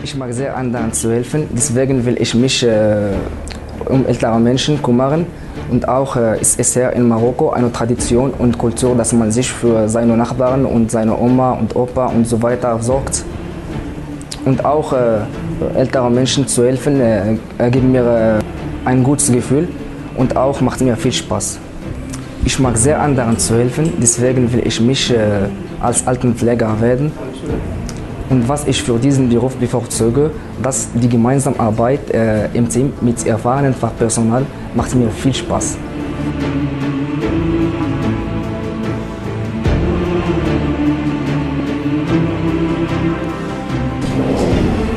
Ich mag sehr anderen zu helfen, deswegen will ich mich um ältere Menschen kümmern. Und auch ist es ja in Marokko eine Tradition und Kultur, dass man sich für seine Nachbarn und seine Oma und Opa und so weiter sorgt. Und auch älteren Menschen zu helfen, gibt mir ein gutes Gefühl und auch macht mir viel Spaß. Ich mag sehr anderen zu helfen, deswegen will ich mich als Altenpfleger werden. Und was ich für diesen Beruf bevorzuge, dass die gemeinsame Arbeit im Team mit erfahrenem Fachpersonal macht mir viel Spaß.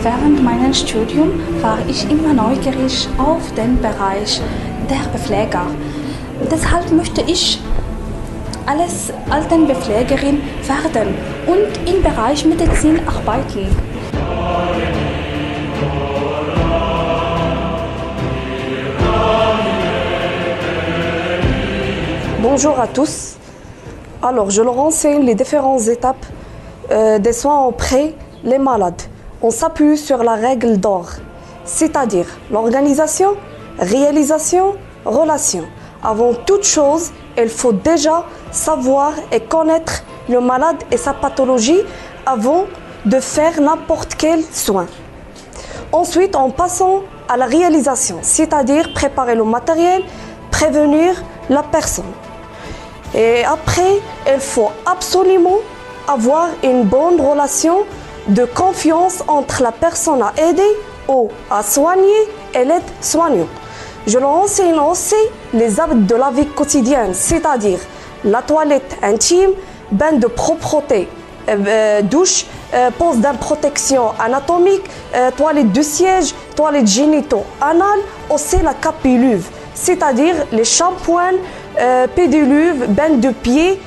Während meines Studiums war ich immer neugierig auf den Bereich der Pfleger. Deshalb möchte ich als Altenpflegerin werden und im Bereich Medizin arbeiten. Bonjour à tous. Alors, je leur enseigne les différentes étapes des soins auprès des malades. On s'appuie sur la règle d'or, c'est-à-dire l'organisation, réalisation, relation. Avant toute chose, il faut déjà savoir et connaître le malade et sa pathologie avant de faire n'importe quel soin. Ensuite, en passant à la réalisation, c'est-à-dire préparer le matériel, prévenir la personne. Et après, il faut absolument avoir une bonne relation de confiance entre la personne à aider ou à soigner et l'aide soignant. Je leur enseigne aussi les habits de la vie quotidienne, c'est-à-dire la toilette intime, bain de propreté, douche, pose d'une protection anatomique, toilette de siège, toilette génito-anale, aussi la capilluve, c'est-à-dire les shampoings, pédiluve, bain de pied.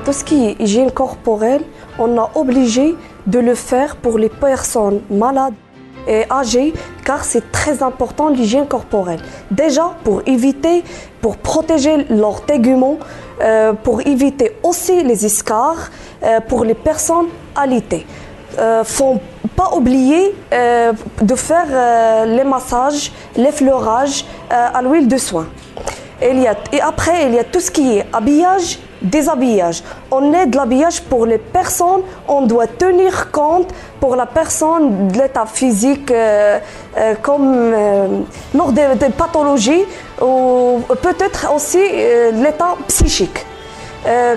Tout ce qui est hygiène corporelle, on est obligé de le faire pour les personnes malades et âgées, car c'est très important l'hygiène corporelle. Déjà pour protéger leurs téguments, pour éviter aussi les escarres, pour les personnes alitées. Faut pas oublier de faire les massages, les fleurages à l'huile de soin. Et après, il y a tout ce qui est habillage, déshabillage. On aide l'habillage pour les personnes, on doit tenir compte pour la personne de l'état physique comme lors des pathologies ou peut-être aussi l'état psychique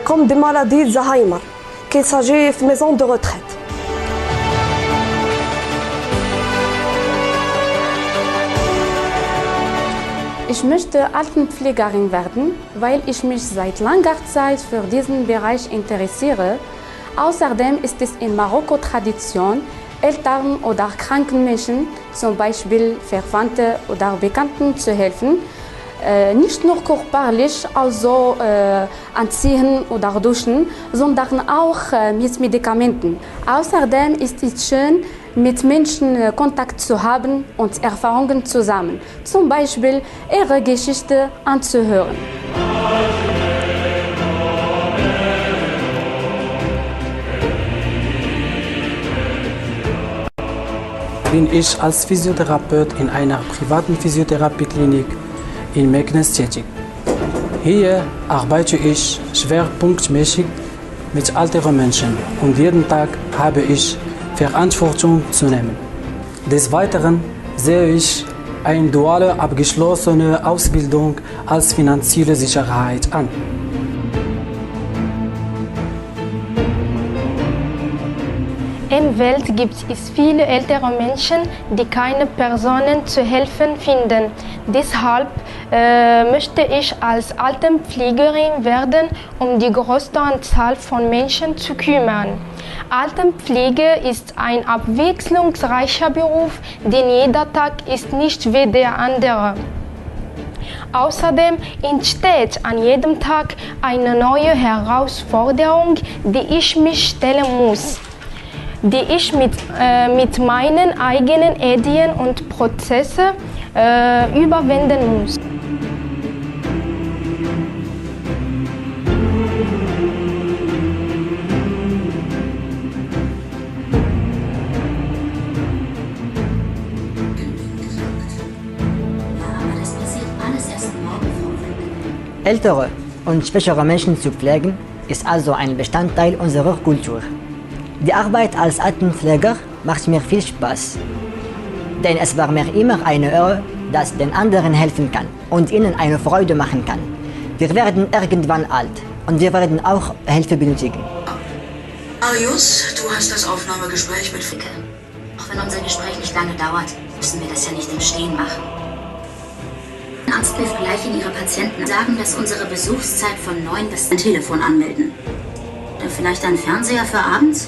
comme des maladies d'Alzheimer, qu'il s'agit de maison de retraite. Ich möchte Altenpflegerin werden, weil ich mich seit langer Zeit für diesen Bereich interessiere. Außerdem ist es in Marokko Tradition, älteren oder kranken Menschen, zum Beispiel Verwandten oder Bekannten, zu helfen. Nicht nur körperlich, also anziehen oder duschen, sondern auch mit Medikamenten. Außerdem ist es schön, mit Menschen Kontakt zu haben und Erfahrungen zu sammeln, zum Beispiel ihre Geschichte anzuhören. Bin ich als Physiotherapeut in einer privaten Physiotherapieklinik in Meknes tätig. Hier arbeite ich schwerpunktmäßig mit älteren Menschen und jeden Tag habe ich Verantwortung zu nehmen. Des Weiteren sehe ich eine duale abgeschlossene Ausbildung als finanzielle Sicherheit an. In der Welt gibt es viele ältere Menschen, die keine Personen zu helfen finden. Deshalb möchte ich als Altenpflegerin werden, um die größte Anzahl von Menschen zu kümmern. Altenpflege ist ein abwechslungsreicher Beruf, denn jeder Tag ist nicht wie der andere. Außerdem entsteht an jedem Tag eine neue Herausforderung, die ich mich stellen muss, die ich mit meinen eigenen Ideen und Prozessen überwinden muss. Ältere und schwächere Menschen zu pflegen, ist also ein Bestandteil unserer Kultur. Die Arbeit als Altenpfleger macht mir viel Spaß, denn es war mir immer eine Ehre, dass den anderen helfen kann und ihnen eine Freude machen kann. Wir werden irgendwann alt und wir werden auch Hilfe benötigen. Marius, du hast das Aufnahmegespräch mit Ficke. Auch wenn unser Gespräch nicht lange dauert, müssen wir das ja nicht im Stehen machen. Ein Arzt hilft gleich in ihre Patienten sagen, dass unsere Besuchszeit von 9 bis ein Telefon anmelden. Oder vielleicht ein Fernseher für abends?